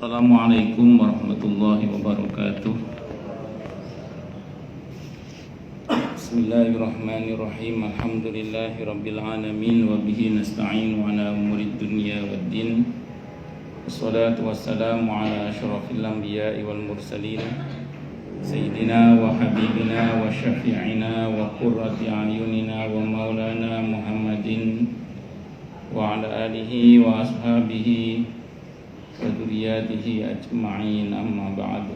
Assalamualaikum warahmatullahi wabarakatuh. Bismillahirrahmanirrahim. Alhamdulillahi rabbil alamin wa bihi nasta'inu ala umurid dunya waddin. Wassalatu wassalamu ala asyrafil anbiya'i wal mursalin sayyidina wa habibina wa syafi'ina wa qurrati a'yunina wa maulana Muhammadin wa ala alihi wa ashabihi wa dzurriyyatihi ajma'in, amma ba'du.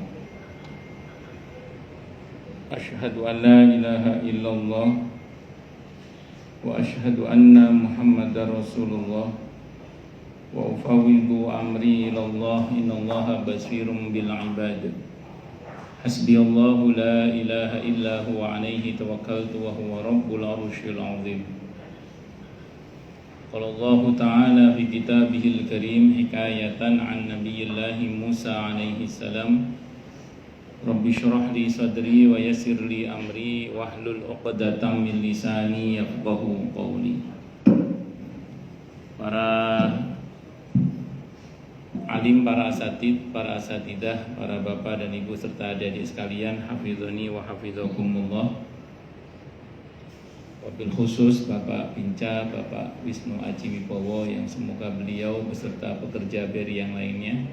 Asyhadu an la ilaha illallah wa asyhadu anna Muhammadar Rasulullah wa ufawwidu amri ilallah innallaha basirum bil ibad. Hasbiyallahu la ilaha illa huwa alaihi tawakkaltu wa huwa rabbul arsyil azim. Qala Allah Ta'ala fi kitabihil karim hikayatan an nabiyillahi Musa alaihi salam, Rabbi syrah li sadri wa yassir li amri wahlul 'uqdatam min lisani yafqahu qawli. Para alim, para asatid, para asatidah, para bapak dan ibu serta adik-adik sekalian, hafizani wa hafizakumullah. Wabil khusus Bapak Pinca, Bapak Wisnu Aji Wibowo, yang semoga beliau beserta pekerja BRI yang lainnya,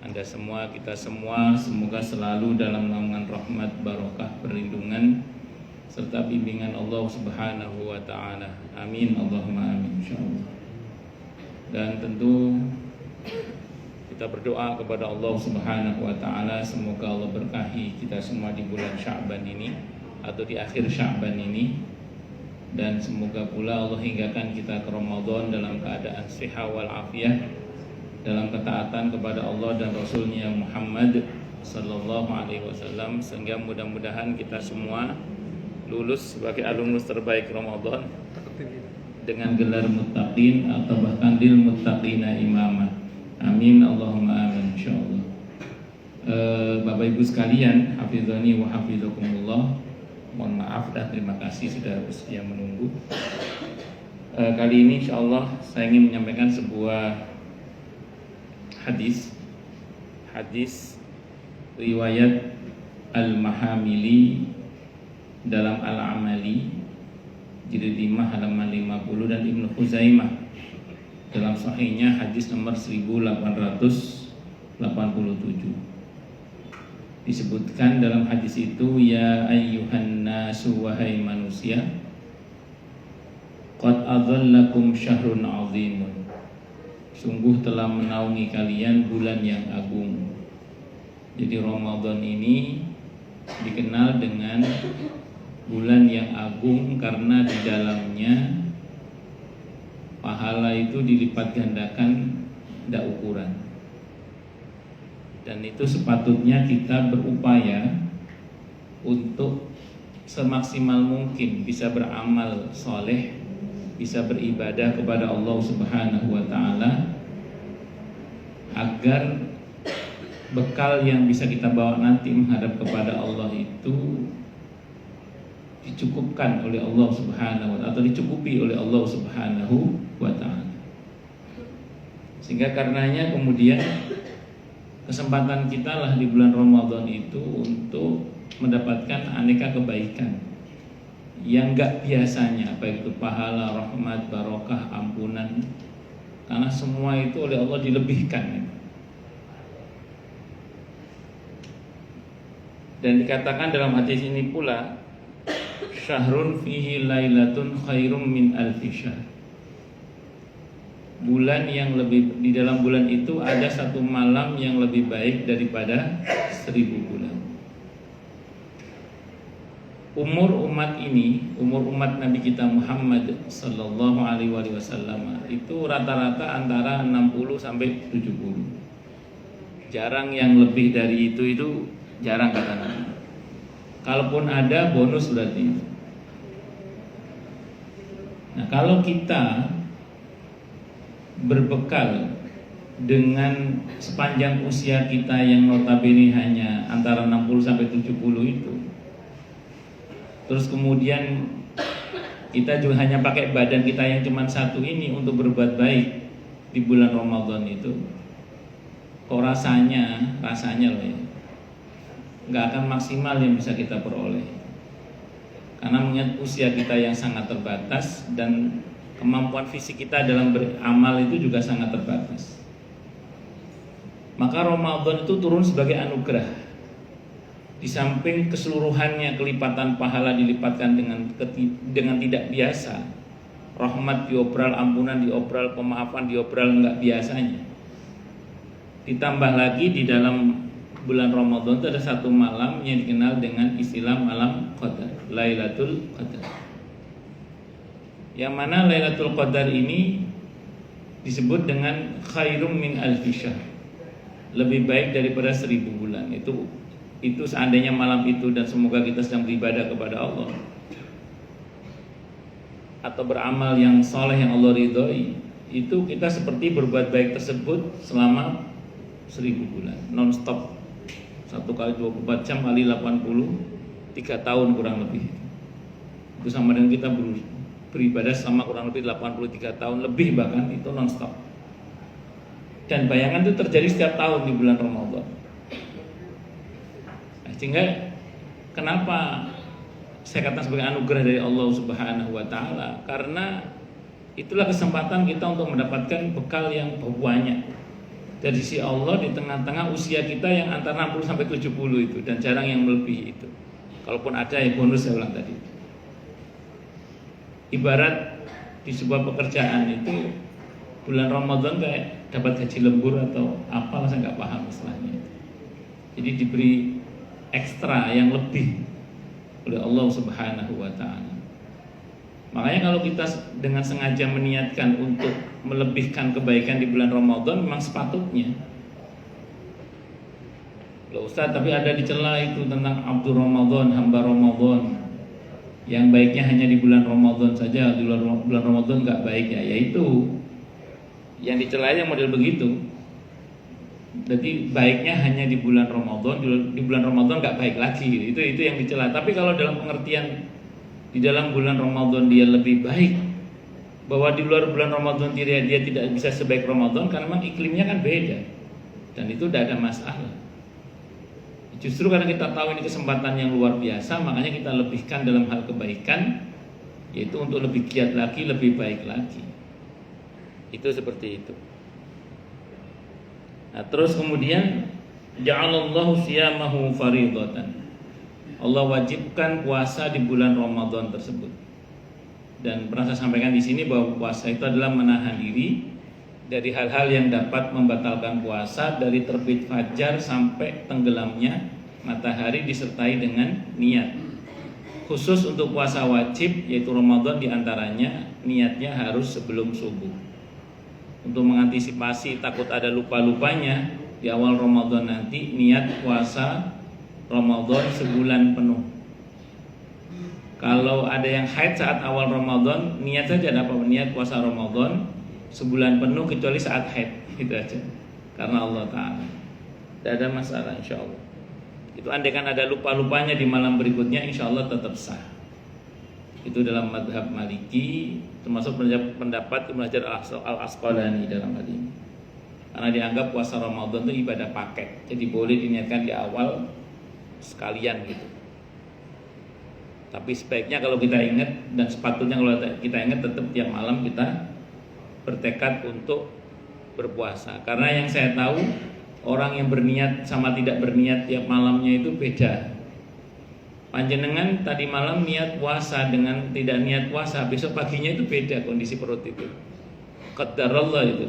Anda semua, kita semua, semoga selalu dalam naungan rahmat, barokah, perlindungan serta bimbingan Allah Subhanahu wa Ta'ala. Amin, Allahumma amin, insyaallah. Dan tentu kita berdoa kepada Allah Subhanahu wa Ta'ala, semoga Allah berkahi kita semua di bulan Sya'ban ini atau di akhir Sya'ban ini, dan semoga pula Allah hinggakan kita ke Ramadan dalam keadaan sehat wal afiah, dalam ketaatan kepada Allah dan Rasulnya Muhammad sallallahu alaihi wasallam, sehingga mudah-mudahan kita semua lulus sebagai alumnus terbaik Ramadan dengan gelar muttaqin atau bahkan lil muttaqina imama. Amin, Allahumma amin, insyaallah. Bapak Ibu sekalian, hafizani wa hafizakumullah. Mohon maaf dan terima kasih sudah bersedia menunggu. Kali ini insyaallah saya ingin menyampaikan sebuah hadis riwayat Al-Mahamili dalam Al-Amali jilid 5 halaman 50, dan Ibnu Khuzaimah dalam sahihnya hadis nomor 1887. Disebutkan dalam hadis itu, ya ayyuhan nasu, wahai manusia, qad adhallakum syahrun azimun, sungguh telah menaungi kalian bulan yang agung. Jadi Ramadan ini dikenal dengan bulan yang agung karena di dalamnya pahala itu dilipat gandakan tidak ukuran. Dan itu sepatutnya kita berupaya untuk semaksimal mungkin bisa beramal soleh, bisa beribadah kepada Allah Subhanahu wa Ta'ala, agar bekal yang bisa kita bawa nanti menghadap kepada Allah itu dicukupkan oleh Allah Subhanahu wa Ta'ala, atau dicukupi oleh Allah Subhanahu wa Ta'ala. Sehingga karenanya kemudian kesempatan kita lah di bulan Ramadan itu untuk mendapatkan aneka kebaikan yang gak biasanya, baik itu pahala, rahmat, barokah, ampunan, karena semua itu oleh Allah dilebihkan. Dan dikatakan dalam hadis ini pula, syahrun fihi lailatun khairum min alfi syahr, bulan yang lebih, di dalam bulan itu ada satu malam yang lebih baik daripada 1000 bulan. Umur umat ini, umur umat Nabi kita Muhammad sallallahu alaihi wasallam itu rata-rata antara 60 sampai 70. Jarang yang lebih dari itu jarang, kata Nabi. Kalaupun ada, bonus berarti. Nah, kalau kita berbekal dengan sepanjang usia kita yang notabene hanya antara 60 sampai 70 itu, terus kemudian kita juga hanya pakai badan kita yang cuma satu ini untuk berbuat baik di bulan Ramadan itu, kok rasanya loh ya, nggak akan maksimal yang bisa kita peroleh. Karena mengingat usia kita yang sangat terbatas dan kemampuan fisik kita dalam beramal itu juga sangat terbatas. Maka Ramadan itu turun sebagai anugerah. Di samping keseluruhannya kelipatan pahala dilipatkan dengan tidak biasa, rahmat diobral, ampunan diobral, pemaafan diobral nggak biasanya. Ditambah lagi di dalam bulan Ramadan itu ada satu malam yang dikenal dengan istilah malam Qadar, Lailatul Qadar. Yang mana Lailatul Qadar ini disebut dengan khairum min alfi syahr, lebih baik daripada 1000 bulan. Itu seandainya malam itu dan semoga kita sedang beribadah kepada Allah atau beramal yang soleh yang Allah ridhoi, itu kita seperti berbuat baik tersebut selama 1000 bulan non-stop. 1 kali 24 jam kali 80, 3 tahun kurang lebih. Itu sama dengan kita beribadah selama kurang lebih 83 tahun lebih, bahkan itu non-stop. Dan bayangan itu terjadi setiap tahun di bulan Ramadan. Sehingga kenapa saya katakan sebagai anugerah dari Allah Subhanahu wa taala? Karena itulah kesempatan kita untuk mendapatkan bekal yang banyak dari sisi Allah di tengah-tengah usia kita yang antara 60 sampai 70 itu, dan jarang yang melebihi itu. Kalaupun ada ya bonus, saya ulang tadi. Ibarat di sebuah pekerjaan itu bulan Ramadan kayak dapat gaji lembur atau apalah, saya nggak paham istilahnya. Jadi diberi ekstra yang lebih oleh Allah Subhanahu wa taala. Makanya kalau kita dengan sengaja meniatkan untuk melebihkan kebaikan di bulan Ramadan, memang sepatutnya. Loh Ustaz, tapi ada dicela itu tentang Abdur Ramadan, hamba Ramadan, yang baiknya hanya di bulan Ramadan saja, di luar bulan Ramadan nggak baik ya. Yaitu yang dicela yang model begitu. Jadi baiknya hanya di bulan Ramadan, di bulan Ramadan nggak baik lagi. Itu yang dicela. Tapi kalau dalam pengertian di dalam bulan Ramadan dia lebih baik, bahwa di luar bulan Ramadan dia tidak bisa sebaik Ramadan karena memang iklimnya kan beda, dan itu tidak ada masalah. Justru karena kita tahu ini kesempatan yang luar biasa, makanya kita lebihkan dalam hal kebaikan, yaitu untuk lebih giat lagi, lebih baik lagi. Itu seperti itu. Nah, terus kemudian ja'alallahu siyamahu faridatan. Allah wajibkan puasa di bulan Ramadan tersebut. Dan pernah saya sampaikan di sini bahwa puasa itu adalah menahan diri dari hal-hal yang dapat membatalkan puasa, dari terbit fajar sampai tenggelamnya matahari disertai dengan niat. Khusus untuk puasa wajib yaitu Ramadan diantaranya niatnya harus sebelum subuh. Untuk mengantisipasi takut ada lupa-lupanya di awal Ramadan nanti, niat puasa Ramadan sebulan penuh. Kalau ada yang haid saat awal Ramadan, niat saja ada apa? Niat puasa Ramadan sebulan penuh kecuali saat haid, itu aja. Karena Allah Ta'ala tidak ada masalah insya Allah. Itu andaikan ada lupa-lupanya di malam berikutnya, insya Allah tetap sah. Itu dalam madhab Maliki, termasuk pendapat Ibnu Hajar Al-Asqalani dalam hal ini. Karena dianggap puasa Ramadan itu ibadah paket, jadi boleh diniatkan di awal sekalian gitu. Tapi sebaiknya kalau kita ingat, dan sepatutnya kalau kita ingat, tetap tiap malam kita bertekad untuk berpuasa. Karena yang saya tahu, orang yang berniat sama tidak berniat tiap malamnya itu beda. Panjenengan tadi malam niat puasa dengan tidak niat puasa, besok paginya itu beda kondisi perut itu. Qadarullah itu.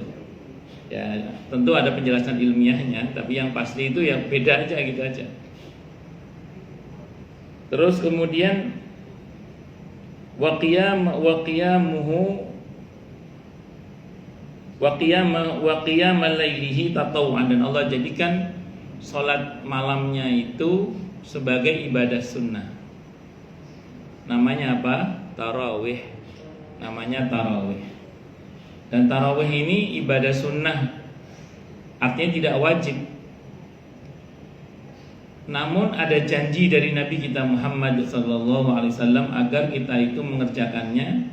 Ya, tentu ada penjelasan ilmiahnya, tapi yang pasti itu ya beda aja gitu aja. Terus kemudian wa qiyamal lailihi tatawu'an, dan Allah jadikan salat malamnya itu sebagai ibadah sunnah. Namanya apa? Tarawih. Namanya tarawih. Dan tarawih ini ibadah sunnah, artinya tidak wajib. Namun ada janji dari Nabi kita Muhammad SAW agar kita itu mengerjakannya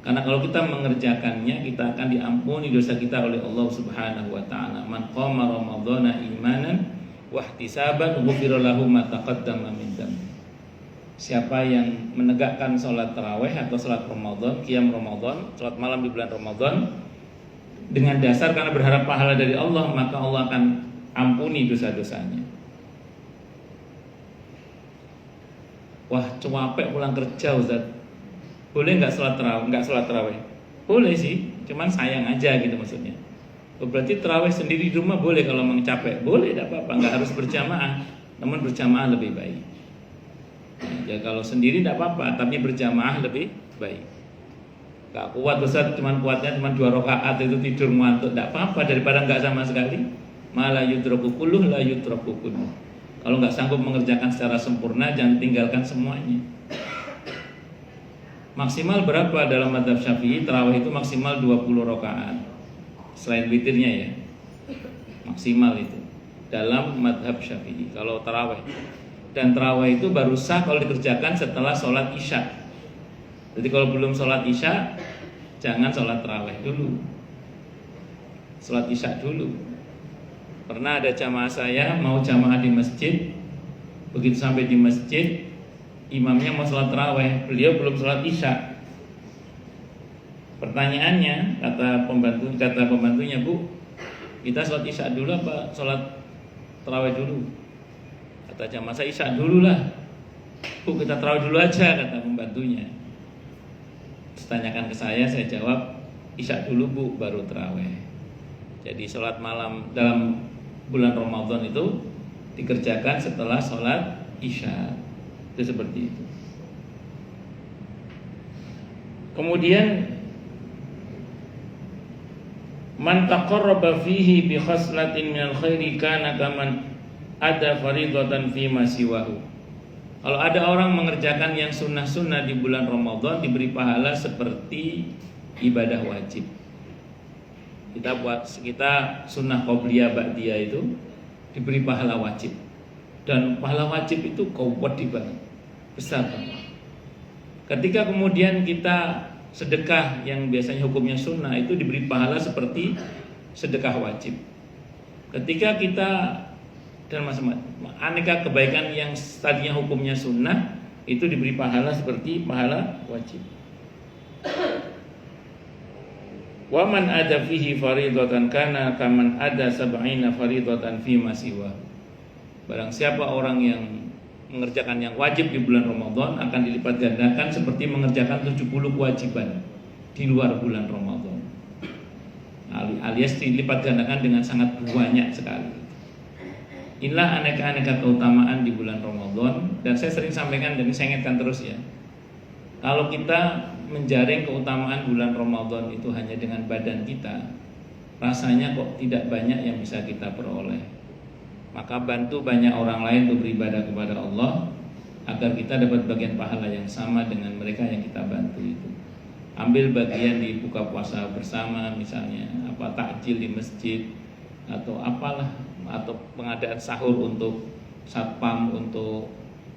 Karena kalau kita mengerjakannya, kita akan diampuni dosa kita oleh Allah Subhanahu wa taala. Man qama ramadhana imanan wa ihtisaban ghufira lahu ma taqaddama min dhanbi. Siapa yang menegakkan sholat tarawih atau sholat Ramadan, qiyam Ramadan, sholat malam di bulan Ramadan dengan dasar karena berharap pahala dari Allah, maka Allah akan ampuni dosa-dosanya. Wah, capek pulang kerja Ustaz. Boleh nggak sholat tarawih? Nggak sholat tarawih? Boleh sih, cuman sayang aja gitu maksudnya. Berarti tarawih sendiri di rumah boleh kalau memang capek? Boleh, tidak apa-apa, nggak harus berjamaah. Namun berjamaah lebih baik. Ya kalau sendiri tidak apa-apa, tapi berjamaah lebih baik. Gak kuat Ustaz, kuatnya cuma 2 rakaat itu tidur ngantuk, tidak apa-apa daripada nggak sama sekali. Malah yudraku kulluh la yudraku kulluh. Kalau nggak sanggup mengerjakan secara sempurna, jangan tinggalkan semuanya. Maksimal berapa dalam mazhab Syafi'i? Tarawih itu maksimal 20 rakaat. Selain witirnya ya. Maksimal itu dalam mazhab Syafi'i kalau tarawih. Dan tarawih itu baru sah kalau dikerjakan setelah sholat Isya. Jadi kalau belum sholat Isya, jangan sholat tarawih dulu. Sholat Isya dulu. Pernah ada jamaah saya mau jamaah di masjid. Begitu sampai di masjid, imamnya mau sholat tarawih, beliau belum sholat Isya. Pertanyaannya, kata pembantunya, Bu, kita sholat Isya dulu apa sholat tarawih dulu? Kata jamaah saya, Isya dulu lah. Bu, kita tarawih dulu aja, kata pembantunya. Terus tanyakan ke saya jawab, Isya dulu Bu, baru tarawih. Jadi sholat malam dalam bulan Ramadan itu dikerjakan setelah sholat Isya. Itu seperti itu. Kemudian man taqarraba fihi bi khaslatin minal khairi kana kaman ada faridatan fi ma siwahu. Kalau ada orang mengerjakan yang sunnah-sunnah di bulan Ramadan diberi pahala seperti ibadah wajib. Kita sunnah qobliyah ba'diyah itu diberi pahala wajib. Dan pahala wajib itu gede banget, besar banget. Ketika kemudian kita sedekah yang biasanya hukumnya sunnah itu diberi pahala seperti sedekah wajib. Ketika kita dan macam-macam aneka kebaikan yang tadinya hukumnya sunnah itu diberi pahala seperti pahala wajib. Wa man ada fihi faridatan kana kaman ada sab'ina faridatan fi ma siwa. Barang siapa orang yang mengerjakan yang wajib di bulan Ramadan akan dilipat gandakan seperti mengerjakan 70 kewajiban di luar bulan Ramadan. Alias dilipat gandakan dengan sangat banyak sekali. Inilah aneka-aneka keutamaan di bulan Ramadan. Dan saya sering sampaikan dan saya ingatkan terus ya, kalau kita menjaring keutamaan bulan Ramadan itu hanya dengan badan kita, rasanya kok tidak banyak yang bisa kita peroleh. Maka bantu banyak orang lain untuk beribadah kepada Allah agar kita dapat bagian pahala yang sama dengan mereka yang kita bantu itu. Ambil bagian di buka puasa bersama misalnya, apa takjil di masjid atau apalah, atau pengadaan sahur untuk satpam, untuk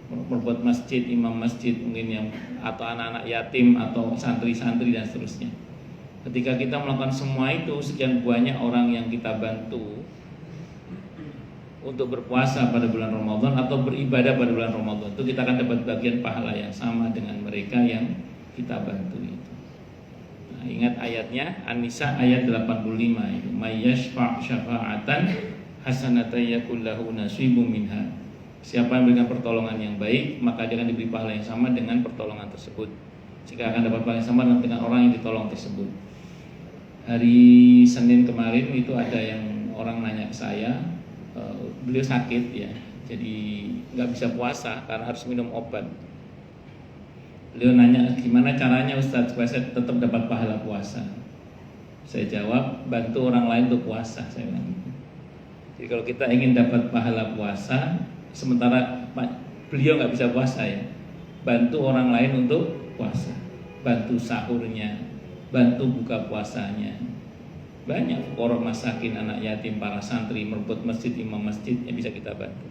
membuat masjid, imam masjid mungkin yang, atau anak-anak yatim atau santri-santri dan seterusnya. Ketika kita melakukan semua itu, sekian banyak orang yang kita bantu untuk berpuasa pada bulan Ramadan atau beribadah pada bulan Ramadan, itu kita akan dapat bagian pahala yang sama dengan mereka yang kita bantu itu. Nah, ingat ayatnya An-Nisa ayat 85 itu, may yashfa' syafa'atan hasanatan yakul lahu nasibum minha. Siapa yang memberikan pertolongan yang baik, maka dia akan diberi pahala yang sama dengan pertolongan tersebut. Jika akan dapat pahala yang sama dengan orang yang ditolong tersebut. Hari Senin kemarin itu ada yang orang nanya ke saya, beliau sakit ya, jadi nggak bisa puasa karena harus minum obat. Beliau nanya, gimana caranya Ustadz supaya saya tetap dapat pahala puasa? Saya jawab, bantu orang lain untuk puasa. Saya bilang gitu. Jadi kalau kita ingin dapat pahala puasa, sementara beliau nggak bisa puasa ya, bantu orang lain untuk puasa, bantu sahurnya, bantu buka puasanya. Banyak orang masakin, anak yatim, para santri, merebut masjid, imam masjid yang bisa kita bantu.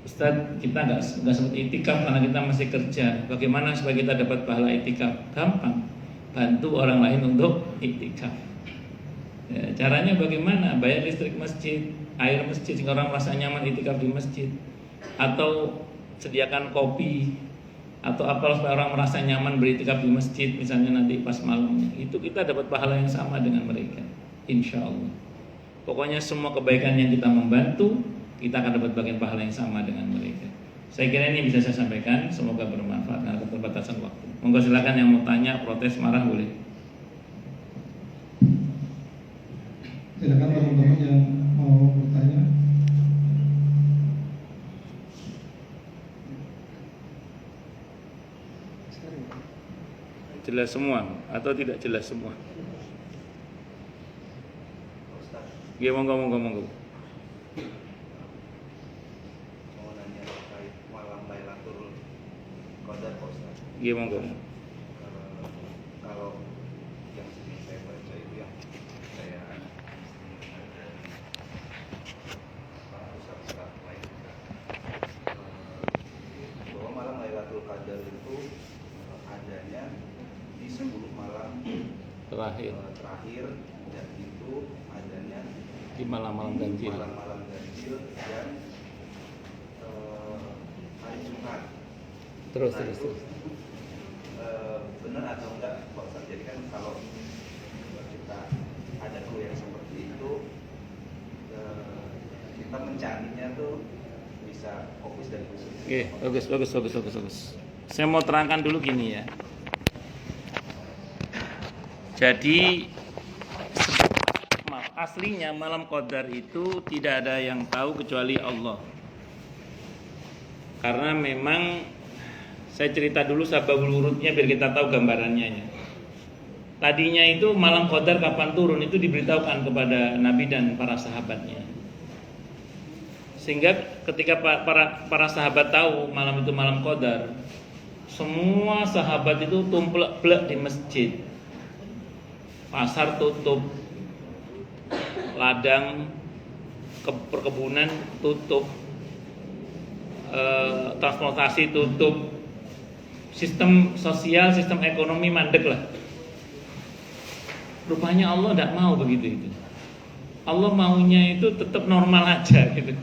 Ustaz, kita nggak sempat itikaf karena kita masih kerja. Bagaimana supaya kita dapat pahala itikaf? Gampang. bantu orang lain untuk iktikaf. Ya, caranya bagaimana? Bayar listrik masjid, air masjid sehingga orang merasa nyaman iktikaf di masjid, atau sediakan kopi atau apa supaya orang merasa nyaman beriktikaf di masjid, misalnya nanti pas malamnya. Itu kita dapat pahala yang sama dengan mereka, insya Allah. Pokoknya semua kebaikan yang kita membantu, kita akan dapat bagian pahala yang sama dengan mereka. Saya kira ini bisa saya sampaikan, semoga bermanfaat karena keterbatasan waktu. Monggo silakan yang mau tanya, protes, marah boleh. Silakan teman-teman yang mau bertanya. Jelas semua atau tidak jelas semua? Ya, monggo. Mau nanya terkait malam Lailatul Qadar, Pak Ustaz. Ya, monggo. Kalau yang sering saya baca itu yang saya Ustaz lain bahwa malam Lailatul Qadar itu adanya di 10 malam Terakhir dan itu adanya di malam-malam ganjil. Malam-malam ganjil dan hari Jumat. Terus. Benar atau enggak Pak Ustaz? Jadi kan kalau kita ada clue yang seperti itu, kita mencarinya tuh bisa fokus dan khusus. Oke, bagus. Saya mau terangkan dulu gini ya. Jadi aslinya malam Qadar itu tidak ada yang tahu kecuali Allah. Karena memang saya cerita dulu sababul wurudnya biar kita tahu gambarannya. Tadinya itu malam Qadar kapan turun itu diberitahukan kepada Nabi dan para sahabatnya. Sehingga ketika para sahabat tahu malam itu malam Qadar, semua sahabat itu tumplek-plek di masjid. Pasar tutup, ladang perkebunan tutup, transportasi tutup, sistem sosial, sistem ekonomi mandek lah. Rupanya Allah tidak mau begitu itu. Allah maunya itu tetap normal aja gitu.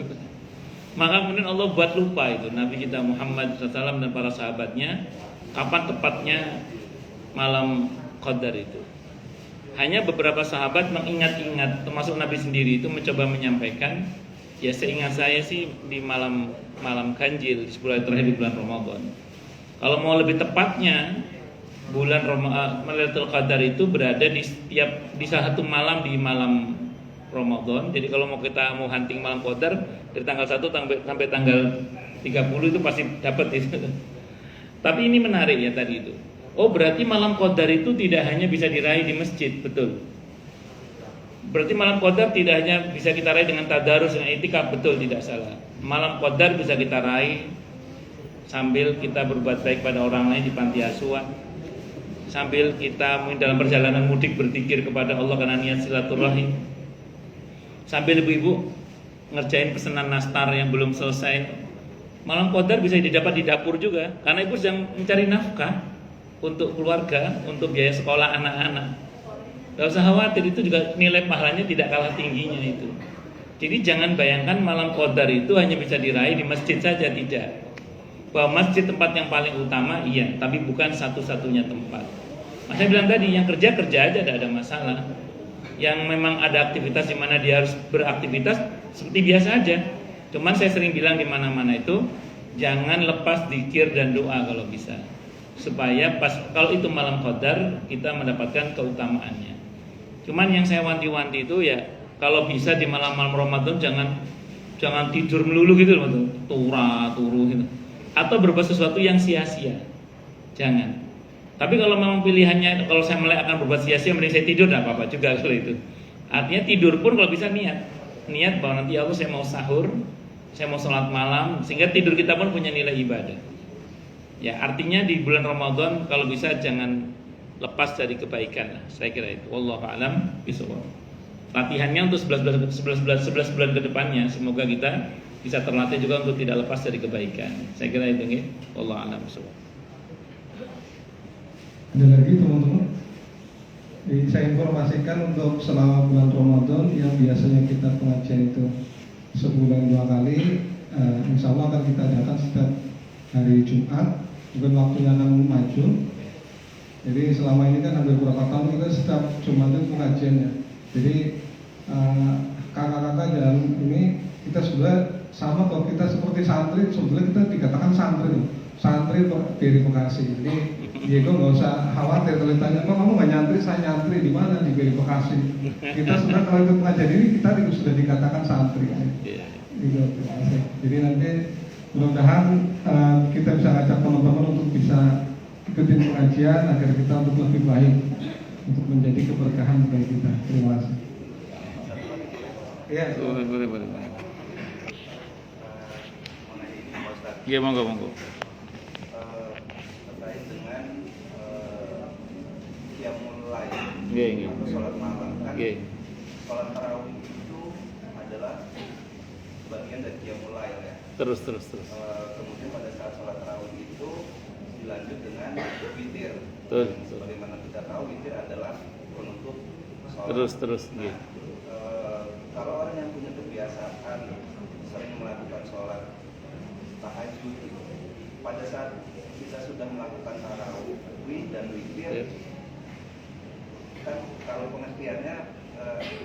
Maka kemudian Allah buat lupa itu Nabi kita Muhammad SAW dan para sahabatnya kapan tepatnya malam Qadar itu. Hanya beberapa sahabat mengingat-ingat, termasuk Nabi sendiri itu mencoba menyampaikan, ya seingat saya sih di malam ganjil di 10 hari terakhir di bulan Ramadan. Kalau mau lebih tepatnya bulan Lailatul Qadar itu berada di salah satu malam di malam Ramadan. Jadi kalau kita mau hunting malam Qadar dari tanggal 1 sampai tanggal 30 itu pasti dapat itu. Tapi ini menarik ya tadi itu. Oh, berarti malam Qadar itu tidak hanya bisa diraih di masjid, betul. Berarti malam Qadar tidak hanya bisa kita raih dengan tadarus, dengan itikaf, betul, tidak salah. Malam Qadar bisa kita raih sambil kita berbuat baik pada orang lain di panti asuhan, sambil kita mungkin dalam perjalanan mudik berzikir kepada Allah karena niat silaturahim, sambil ibu-ibu ngerjain pesanan nastar yang belum selesai. Malam Qadar bisa didapat di dapur juga, karena ibu sedang mencari nafkah untuk keluarga, untuk biaya sekolah anak-anak. Gak usah khawatir, itu juga nilai pahalanya tidak kalah tingginya itu. Jadi jangan bayangkan malam Qadar itu hanya bisa diraih di masjid saja, tidak. Bahwa masjid tempat yang paling utama, iya, tapi bukan satu-satunya tempat. Mas saya bilang tadi, yang kerja aja, tidak ada masalah. Yang memang ada aktivitas di mana dia harus beraktivitas seperti biasa aja. Cuman saya sering bilang di mana-mana itu, jangan lepas zikir dan doa kalau bisa. Supaya pas kalau itu malam Qadar kita mendapatkan keutamaannya. Cuman yang saya wanti-wanti itu ya kalau bisa di malam-malam Ramadan jangan tidur melulu gitu loh, turu gitu. Atau berbuat sesuatu yang sia-sia. Jangan. Tapi kalau memang pilihannya kalau saya mulai akan berbuat sia-sia mending saya tidur, enggak apa-apa juga kalau itu. Artinya tidur pun kalau bisa niat bahwa nanti Allah saya mau sahur, saya mau sholat malam, sehingga tidur kita pun punya nilai ibadah. Ya artinya di bulan Ramadan kalau bisa jangan lepas dari kebaikan lah. Saya kira itu. Wallahu a'lam bishawab. Latihannya untuk 11 bulan ke depannya, semoga kita bisa terlatih juga untuk tidak lepas dari kebaikan. Saya kira itu nggih. Wallahu a'lam bishawab. Ada lagi teman-teman? Jadi saya informasikan untuk selama bulan Ramadan yang biasanya kita pengajian itu sebulan 2 kali, insya Allah akan kita adakan setiap hari Jumat, mungkin waktunya akan maju. Jadi selama ini kan hampir beberapa tahun kita setiap Jumat itu pengajiannya. Jadi kakak-kakak dan ini kita sudah sama kok, kita seperti santri, sebetulnya kita dikatakan santri verifikasi. Jadi Diego nggak usah khawatir kalau ditanya, kamu nggak nyantri, saya nyantri di mana, di verifikasi. Kita sudah kalau ikut pengajian ini kita sudah dikatakan santri. Jadi nanti mudah-mudahan kita bisa ngajak teman-teman untuk bisa ikutin pengajian agar kita untuk lebih baik, untuk menjadi keberkahan bagi kita. Terima kasih. Iya, Boleh. mengenai ini Pak Ustadz. Iya, monggo. Terkait dengan qiyamul lail Iya. atau sholat malam kan, Iya. sholat tarawih itu adalah bagian dari qiyamul lail ya. Terus. Kemudian pada saat sholat tarawih itu dilanjut dengan witir. Betul. Sebagaimana kita tahu witir adalah penutup sholat. Terus. Nah, Iya. kalau orang yang punya kebiasaan sering melakukan sholat tahajud, pada saat kita sudah melakukan tarawih dan witir, Iya. kan kalau pengertiannya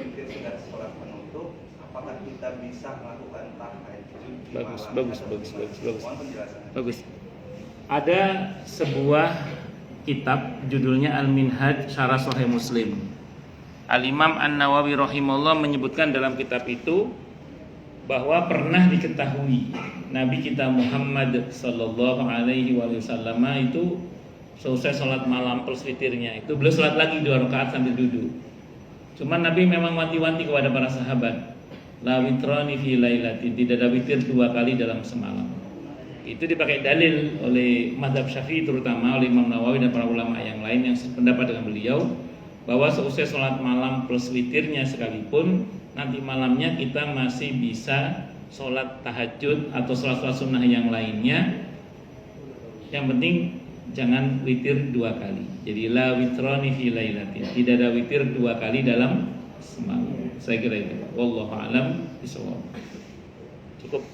witir sudah sholat penutup, apakah kita bisa melakukan tahajud di Bagus. malam atau gimana? Mohon penjelasannya. Bagus. Ada sebuah kitab judulnya Al-Minhaj Syarah Sahih Muslim. Al-Imam An-Nawawi rahimahullah menyebutkan dalam kitab itu bahwa pernah diketahui Nabi kita Muhammad sallallahu alaihi wasallam itu selesai sholat malam plus witirnya itu beliau sholat lagi 2 rakaat sambil duduk. Cuman Nabi memang wanti-wanti kepada para sahabat, la witrani fi lailatin, tidak ada witir 2 kali dalam semalam. Itu dipakai dalil oleh mazhab Syafi'i, terutama oleh Imam Nawawi dan para ulama yang lain yang sependapat dengan beliau, bahwa seusai sholat malam plus witirnya sekalipun, nanti malamnya kita masih bisa sholat tahajud atau sholat sunnah yang lainnya. Yang penting jangan witir 2 kali. Jadi la witrani fi lailatin, tidak ada witir 2 kali dalam semalam. Saya kira itu. Wallahu a'lam bishawab. Cukup.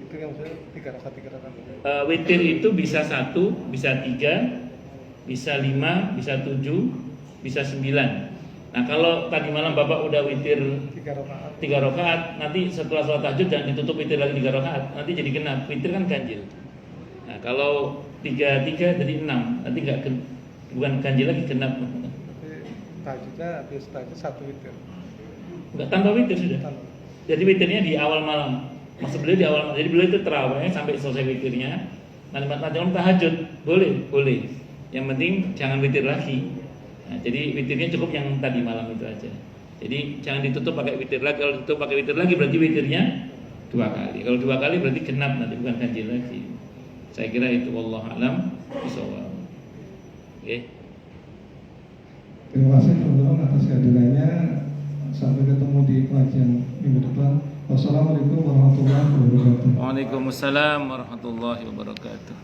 itu yang saya 3 rakaat. Witir itu bisa 1, bisa 3, bisa 5, bisa 7, bisa 9. Nah kalau tadi malam Bapak udah witir 3 rakaat, nanti setelah sholat tahajud jangan ditutup witir lagi 3 rakaat, nanti jadi genap. Witir kan ganjil. Nah kalau 3 jadi 6, nanti bukan ganjil lagi, genap. Tahajudnya habis tahajud 1 witir. Enggak, tanpa witir sudah. Jadi witirnya di awal malam. Maksud beliau di awal malam. Jadi beliau itu terawih sampai selesai witirnya. Nanti malam tahajud boleh. Yang penting jangan witir lagi. Nah, jadi witirnya cukup yang tadi malam itu aja. Jadi jangan ditutup pakai witir lagi. Kalau ditutup pakai witir lagi berarti witirnya 2 kali. Kalau 2 kali berarti genap, nanti bukan ganjil lagi. Saya kira itu, wallahu a'lam bishawab. Oke. Terima kasih teman-teman atas kehadirannya. Sampai ketemu di pengajian minggu depan. Wassalamualaikum warahmatullahi wabarakatuh. Waalaikumsalam warahmatullahi wabarakatuh.